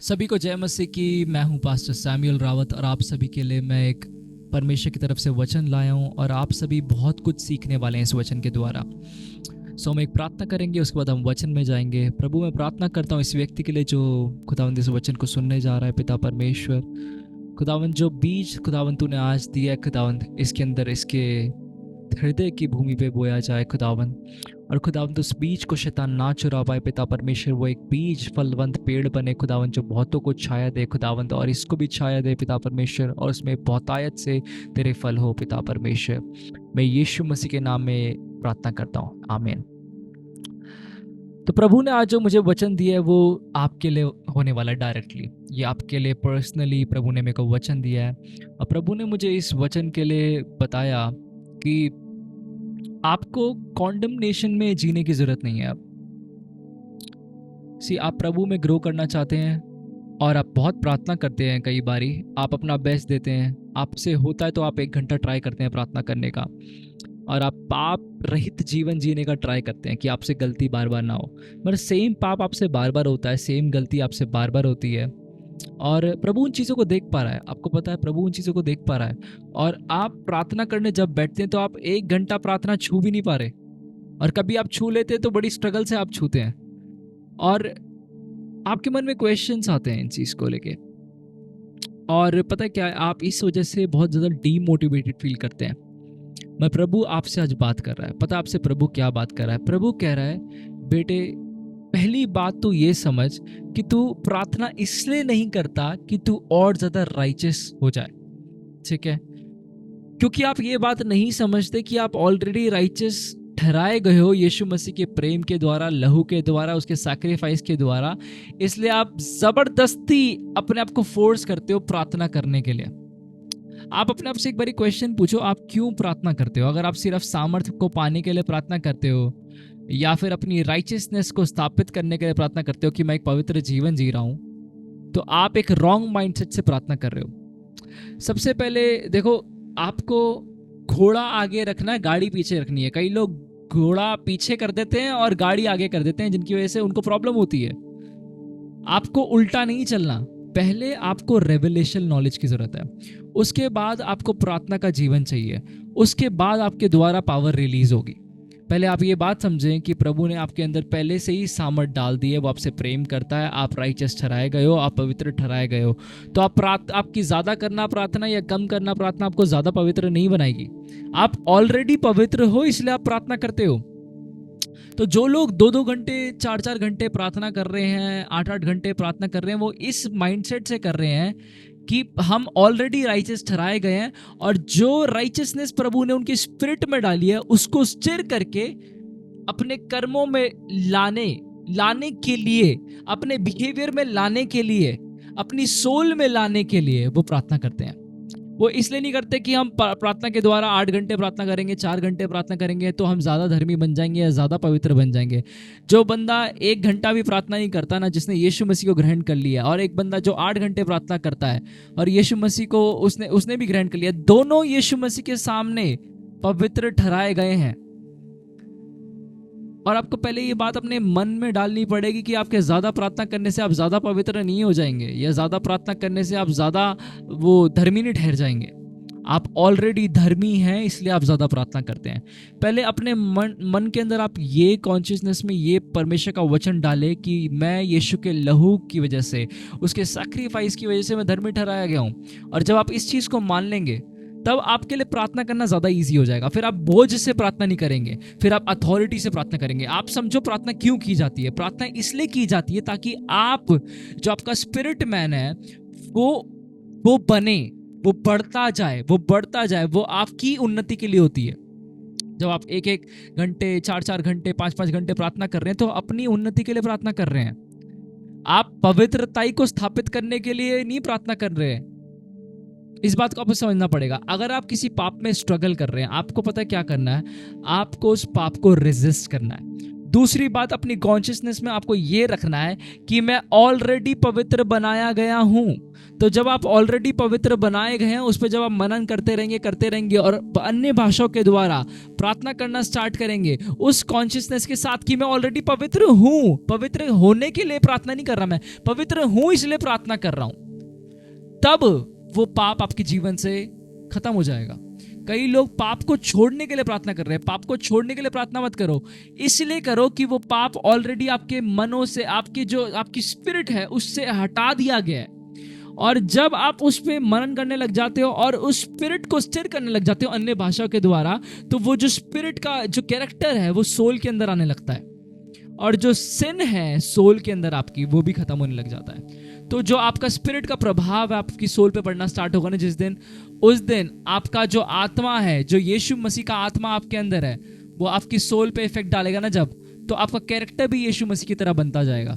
सभी को जय मसीह की। मैं हूं पास्टर सैमुअल रावत और आप सभी के लिए मैं एक परमेश्वर की तरफ से वचन लाया हूं और आप सभी बहुत कुछ सीखने वाले हैं इस वचन के द्वारा। हम एक प्रार्थना करेंगे, उसके बाद हम वचन में जाएंगे। प्रभु, मैं प्रार्थना करता हूं इस व्यक्ति के लिए जो खुदावंद इस वचन को सुनने जा रहा है। पिता परमेश्वर, खुदावंद जो बीज खुदावंद तूने आज दिया है खुदावंद, इसके अंदर इसके हृदय की भूमि पे बोया जाए खुदावंद। और खुदावंद उस बीज को शैतान ना चुरा पाए पिता परमेश्वर। वो एक बीज फलवंत पेड़ बने खुदावंद, जो बहुतों को छाया दे खुदावंद, और इसको भी छाया दे पिता परमेश्वर, और उसमें बहुतायत से तेरे फल हो पिता परमेश्वर। मैं यीशु मसीह के नाम में प्रार्थना करता हूँ, आमीन। तो प्रभु ने आज जो मुझे वचन दिया है वो आपके लिए होने वाला है डायरेक्टली। ये आपके लिए पर्सनली प्रभु ने मेरे को वचन दिया है। और प्रभु ने मुझे इस वचन के लिए बताया कि आपको कॉन्डमनेशन में जीने की जरूरत नहीं है। आप प्रभु में ग्रो करना चाहते हैं और आप बहुत प्रार्थना करते हैं, कई बारी आप अपना बेस्ट देते हैं, आपसे होता है तो आप 1 घंटा ट्राई करते हैं प्रार्थना करने का, और आप पाप रहित जीवन जीने का ट्राई करते हैं कि आपसे गलती बार बार ना हो। मगर सेम पाप आपसे बार बार होता है, सेम गलती आपसे बार बार होती है, और प्रभु उन चीज़ों को देख पा रहा है। आपको पता है प्रभु उन चीज़ों को देख पा रहा है। और आप प्रार्थना करने जब बैठते हैं तो आप 1 घंटा प्रार्थना छू भी नहीं पा रहे, और कभी आप छू लेते हैं तो बड़ी स्ट्रगल से आप छूते हैं, और आपके मन में क्वेश्चंस आते हैं इन चीज़ को लेके। और पता है क्या है, आप इस वजह से बहुत ज़्यादा डीमोटिवेटेड फील करते हैं। मैं प्रभु आपसे आज बात कर रहा है। पता आपसे प्रभु क्या बात कर रहा है? प्रभु कह रहा है, बेटे पहली बात तो ये समझ कि तू प्रार्थना इसलिए नहीं करता कि तू और ज्यादा राइचस हो जाए, ठीक है? क्योंकि आप ये बात नहीं समझते कि आप ऑलरेडी राइचस ठहराए गए हो यीशु मसीह के प्रेम के द्वारा, लहू के द्वारा, उसके सैक्रिफाइस के द्वारा। इसलिए आप जबरदस्ती अपने आप को फोर्स करते हो प्रार्थना करने के लिए। आप अपने आप से एक बारी क्वेश्चन पूछो, आप क्यों प्रार्थना करते हो? अगर आप सिर्फ सामर्थ्य को पाने के लिए प्रार्थना करते हो, या फिर अपनी राइचियसनेस को स्थापित करने के लिए प्रार्थना करते हो कि मैं एक पवित्र जीवन जी रहा हूं, तो आप एक रॉन्ग माइंडसेट से प्रार्थना कर रहे हो। सबसे पहले देखो, आपको घोड़ा आगे रखना है, गाड़ी पीछे रखनी है। कई लोग घोड़ा पीछे कर देते हैं और गाड़ी आगे कर देते हैं, जिनकी वजह से उनको प्रॉब्लम होती है। आपको उल्टा नहीं चलना। पहले आपको रेवलेशन नॉलेज की जरूरत है, उसके बाद आपको प्रार्थना का जीवन चाहिए, उसके बाद आपके द्वारा पावर रिलीज होगी। पहले आप ये बात समझें कि प्रभु ने आपके अंदर पहले से ही सामर्थ डाल दी है, वो आपसे प्रेम करता है, आप राइचस ठहराए गए हो, आप पवित्र ठहराए गए हो। तो आपकी ज्यादा करना प्रार्थना या कम करना प्रार्थना आपको ज्यादा पवित्र नहीं बनाएगी। आप ऑलरेडी पवित्र हो, इसलिए आप प्रार्थना करते हो। तो जो लोग 2-2 घंटे 4-4 घंटे प्रार्थना कर रहे हैं, 8-8 घंटे प्रार्थना कर रहे हैं, वो इस माइंडसेट से कर रहे हैं कि हम ऑलरेडी राइचस ठहराए गए हैं, और जो राइचसनेस प्रभु ने उनकी स्पिरिट में डाली है उसको स्टिर करके अपने कर्मों में लाने के लिए, अपने बिहेवियर में लाने के लिए, अपनी सोल में लाने के लिए वो प्रार्थना करते हैं। वो इसलिए नहीं करते कि हम प्रार्थना के द्वारा 8 घंटे प्रार्थना करेंगे, 4 घंटे प्रार्थना करेंगे तो हम ज़्यादा धर्मी बन जाएंगे या ज़्यादा पवित्र बन जाएंगे। जो बंदा 1 घंटा भी प्रार्थना नहीं करता ना, जिसने यीशु मसीह को ग्रहण कर लिया, और एक बंदा जो 8 घंटे प्रार्थना करता है और यीशु मसीह को उसने भी ग्रहण कर लिया, दोनों यीशु मसीह के सामने पवित्र ठहराए गए हैं। और आपको पहले ये बात अपने मन में डालनी पड़ेगी कि आपके ज्यादा प्रार्थना करने से आप ज्यादा पवित्र नहीं हो जाएंगे, या ज्यादा प्रार्थना करने से आप ज्यादा वो धर्मी नहीं ठहर जाएंगे। आप ऑलरेडी धर्मी हैं, इसलिए आप ज्यादा प्रार्थना करते हैं। पहले अपने मन के अंदर आप ये कॉन्शियसनेस में ये परमेश्वर का वचन डाले कि मैं यीशु के लहू की वजह से, उसके सैक्रिफाइस की वजह से मैं धर्मी ठहराया गया हूं। और जब आप इस चीज को मान लेंगे तब आपके लिए प्रार्थना करना ज्यादा इजी हो जाएगा। फिर आप बोझ से प्रार्थना नहीं करेंगे, फिर आप अथॉरिटी से प्रार्थना करेंगे। आप समझो प्रार्थना क्यों की जाती है? प्रार्थना इसलिए की जाती है ताकि आप, जो आपका स्पिरिट मैन है, वो बने, वो बढ़ता जाए, वो आपकी उन्नति के लिए होती है। जब आप 1-1 घंटे 4-4 घंटे 5-5 घंटे प्रार्थना कर रहे हैं तो अपनी उन्नति के लिए प्रार्थना कर रहे हैं। आप पवित्रताई को स्थापित करने के लिए नहीं प्रार्थना कर रहे हैं। इस बात को आपको समझना पड़ेगा। अगर आप किसी पाप में स्ट्रगल कर रहे हैं, आपको पता है क्या करना है? आपको उस पाप को रेजिस्ट करना है। दूसरी बात, अपनी कॉन्शियसनेस में आपको ये रखना है कि मैं ऑलरेडी पवित्र बनाया गया हूं। तो जब आप ऑलरेडी पवित्र बनाए गए हैं, उस पर जब आप मनन करते रहेंगे और अन्य भाषाओं के द्वारा प्रार्थना करना स्टार्ट करेंगे उस कॉन्शियसनेस के साथ कि मैं ऑलरेडी पवित्र हूं, पवित्र होने के लिए प्रार्थना नहीं कर रहा, मैं पवित्र हूं इसलिए प्रार्थना कर रहा हूं, तब वो पाप आपके जीवन से खत्म हो जाएगा। कई लोग पाप को छोड़ने के लिए प्रार्थना कर रहे हैं। पाप को छोड़ने के लिए प्रार्थना मत करो, इसलिए करो कि वो पाप ऑलरेडी आपके मनों से, आपकी स्पिरिट है उससे हटा दिया गया है। और जब आप उस पे मनन करने लग जाते हो और उस स्पिरिट को स्थिर करने लग जाते हो अन्य भाषाओं के द्वारा, तो वो जो स्पिरिट का जो कैरेक्टर है वो सोल के अंदर आने लगता है, और जो सिन है सोल के अंदर आपकी, वो भी खत्म होने लग जाता है। तो जो आपका स्पिरिट का प्रभाव है आपकी सोल पे पड़ना स्टार्ट होगा ना जिस दिन, उस दिन आपका जो आत्मा है, जो यीशु मसीह का आत्मा आपके अंदर है, वो आपकी सोल पे इफेक्ट डालेगा ना जब, तो आपका कैरेक्टर भी यीशु मसीह की तरह बनता जाएगा।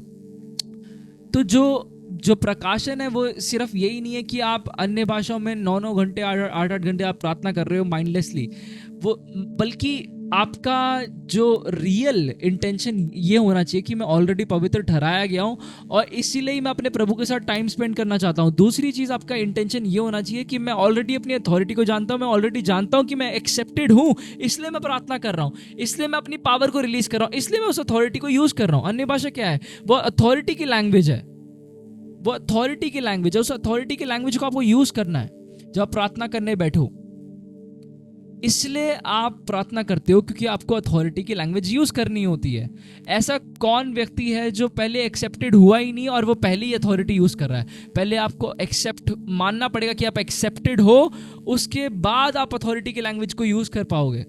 तो जो प्रकाशन है वो सिर्फ यही नहीं है कि आप अन्य भाषाओं में 9-9 घंटे 8-8 घंटे आप प्रार्थना कर रहे हो माइंडलेसली, वो बल्कि आपका जो रियल इंटेंशन ये होना चाहिए कि मैं ऑलरेडी पवित्र ठहराया गया हूँ और इसीलिए ही मैं अपने प्रभु के साथ टाइम स्पेंड करना चाहता हूँ। दूसरी चीज़, आपका इंटेंशन ये होना चाहिए कि मैं ऑलरेडी अपनी अथॉरिटी को जानता हूँ, मैं ऑलरेडी जानता हूँ कि मैं एक्सेप्टेड हूँ, इसलिए मैं प्रार्थना कर रहा हूँ, इसलिए मैं अपनी पावर को रिलीज कर रहा हूँ, इसलिए मैं उस अथॉरिटी को यूज़ कर रहा हूँ। अन्य भाषा क्या है? वो अथॉरिटी की लैंग्वेज है, वो अथॉरिटी की लैंग्वेज है। उस अथॉरिटी की लैंग्वेज को आपको यूज़ करना है जब आप प्रार्थना करने बैठो। इसलिए आप प्रार्थना करते हो क्योंकि आपको अथॉरिटी की लैंग्वेज यूज करनी होती है। ऐसा कौन व्यक्ति है जो पहले एक्सेप्टेड हुआ ही नहीं और वो पहले ही अथॉरिटी यूज कर रहा है? पहले आपको एक्सेप्ट मानना पड़ेगा कि आप एक्सेप्टेड हो, उसके बाद आप अथॉरिटी की लैंग्वेज को यूज कर पाओगे,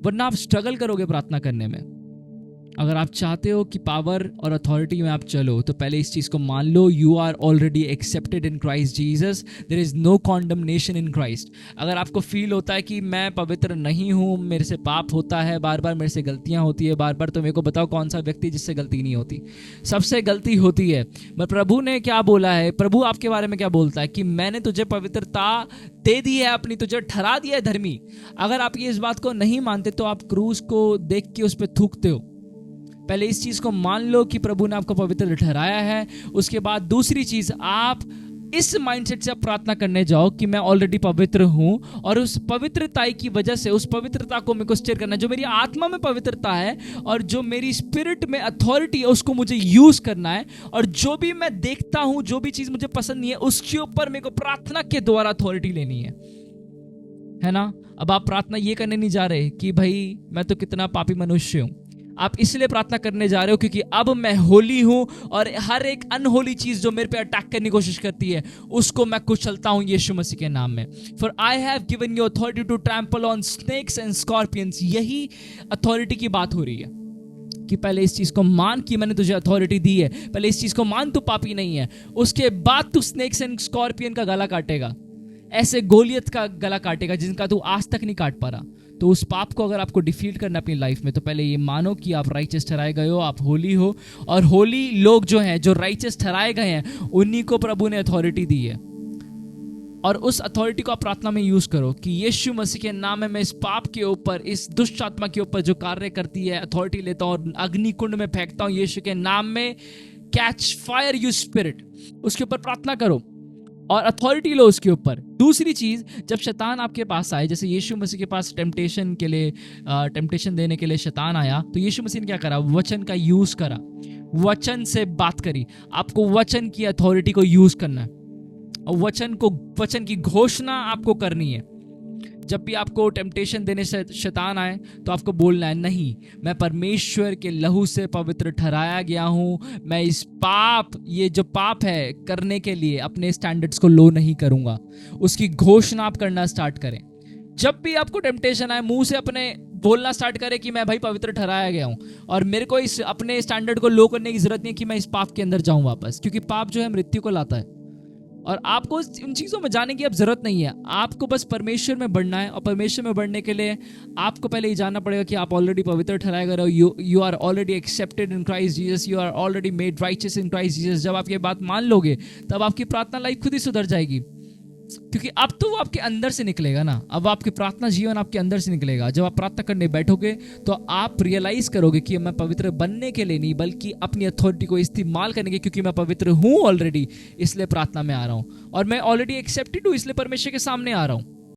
वरना आप स्ट्रगल करोगे प्रार्थना करने में। अगर आप चाहते हो कि पावर और अथॉरिटी में आप चलो, तो पहले इस चीज़ को मान लो, you are already accepted in Christ Jesus, there is no condemnation in Christ. अगर आपको फील होता है कि मैं पवित्र नहीं हूँ, मेरे से पाप होता है बार बार, मेरे से गलतियाँ होती है बार बार, तो मेरे को बताओ कौन सा व्यक्ति जिससे गलती नहीं होती? सबसे गलती होती है। पर प्रभु ने क्या बोला है? प्रभु आपके बारे में क्या बोलता है? कि मैंने तुझे पवित्रता दे दी है अपनी, तुझे ठहरा दिया है धर्मी। अगर आप ये इस बात को नहीं मानते तो आप क्रूस को देख के उस पर थूकते हो। पहले इस चीज को मान लो कि प्रभु ने आपको पवित्र ठहराया है। उसके बाद दूसरी चीज, आप इस माइंडसेट से आप प्रार्थना करने जाओ कि मैं ऑलरेडी पवित्र हूं, और उस पवित्रता की वजह से, उस पवित्रता को मेरे को स्टेयर करना है। जो मेरी आत्मा में पवित्रता है और जो मेरी स्पिरिट में अथॉरिटी है, उसको मुझे यूज करना है। और जो भी मैं देखता हूं, जो भी चीज मुझे पसंद नहीं है, उसके ऊपर मेरे को प्रार्थना के द्वारा अथॉरिटी लेनी है ना। अब आप प्रार्थना ये करने नहीं जा रहे कि भाई मैं तो कितना पापी मनुष्य हूं। आप इसलिए प्रार्थना करने जा रहे हो क्योंकि अब मैं होली हूं और हर एक अनहोली चीज जो मेरे पे अटैक करने की कोशिश करती है उसको मैं कुचलता हूं यीशु मसीह के नाम में। For I have given you authority to trample on snakes and scorpions. यही अथॉरिटी की बात हो रही है कि पहले इस चीज को मान कि मैंने तुझे अथॉरिटी दी है, पहले इस चीज को मान तू पापी नहीं है, उसके बाद तू स्नेक्स एंड स्कॉर्पियन का गला काटेगा, ऐसे गोलियत का गला काटेगा जिनका तू आज तक नहीं काट पा रहा। तो उस पाप को अगर आपको डिफीट करना अपनी लाइफ में, तो पहले ये मानो कि आप राइचस ठहराए गए हो, आप होली हो, और होली लोग जो हैं, जो राइचस ठहराए गए हैं, उन्हीं को प्रभु ने अथॉरिटी दी है। और उस अथॉरिटी को आप प्रार्थना में यूज करो कि यीशु मसीह के नाम में मैं इस पाप के ऊपर, इस दुष्ट आत्मा के ऊपर जो कार्य करती है, अथॉरिटी लेता हूं और अग्नि कुंड में फेंकता हूं यीशु के नाम में। कैच फायर यू स्पिरिट, उसके ऊपर प्रार्थना करो और अथॉरिटी लो उसके ऊपर। दूसरी चीज, जब शैतान आपके पास आए, जैसे यीशु मसीह के पास टेम्पटेशन के लिए, टेम्पटेशन देने के लिए शैतान आया, तो यीशु मसीह ने क्या करा? वचन का यूज करा, वचन से बात करी। आपको वचन की अथॉरिटी को यूज करना है और वचन की घोषणा आपको करनी है। जब भी आपको टेम्पटेशन देने से शैतान आए तो आपको बोलना है, नहीं, मैं परमेश्वर के लहू से पवित्र ठहराया गया हूं, मैं इस पाप, ये जो पाप है करने के लिए अपने स्टैंडर्ड्स को लो नहीं करूंगा। उसकी घोषणा आप करना स्टार्ट करें। जब भी आपको टेम्पटेशन आए, मुंह से अपने बोलना स्टार्ट करें कि मैं भाई पवित्र ठहराया गया हूं और मेरे को इस अपने स्टैंडर्ड को लो करने की जरूरत नहीं है कि मैं इस पाप के अंदर जाऊं वापस, क्योंकि पाप जो है मृत्यु को लाता है। और आपको उन चीज़ों में जाने की अब जरूरत नहीं है, आपको बस परमेश्वर में बढ़ना है। और परमेश्वर में बढ़ने के लिए आपको पहले ये जानना पड़ेगा कि आप ऑलरेडी पवित्र ठहराए गए हो, you are already accepted in Christ Jesus, you are already made righteous in Christ Jesus. जब आप ये बात मान लोगे तब आपकी प्रार्थना लाइफ खुद ही सुधर जाएगी। क्योंकि अब तो वो आपके अंदर से निकलेगा ना, अब आपकी प्रार्थना जीवन आपके अंदर से निकलेगा। जब आप प्रार्थना करने बैठोगे तो आप रियलाइज करोगे कि मैं पवित्र बनने के लिए नहीं, बल्कि अपनी अथॉरिटी को इस्तेमाल करने के, क्योंकि मैं पवित्र हूँ ऑलरेडी, इसलिए प्रार्थना में आ रहा हूँ, और मैं ऑलरेडी एक्सेप्टेड हूँ, इसलिए परमेश्वर के सामने आ रहा हूँ।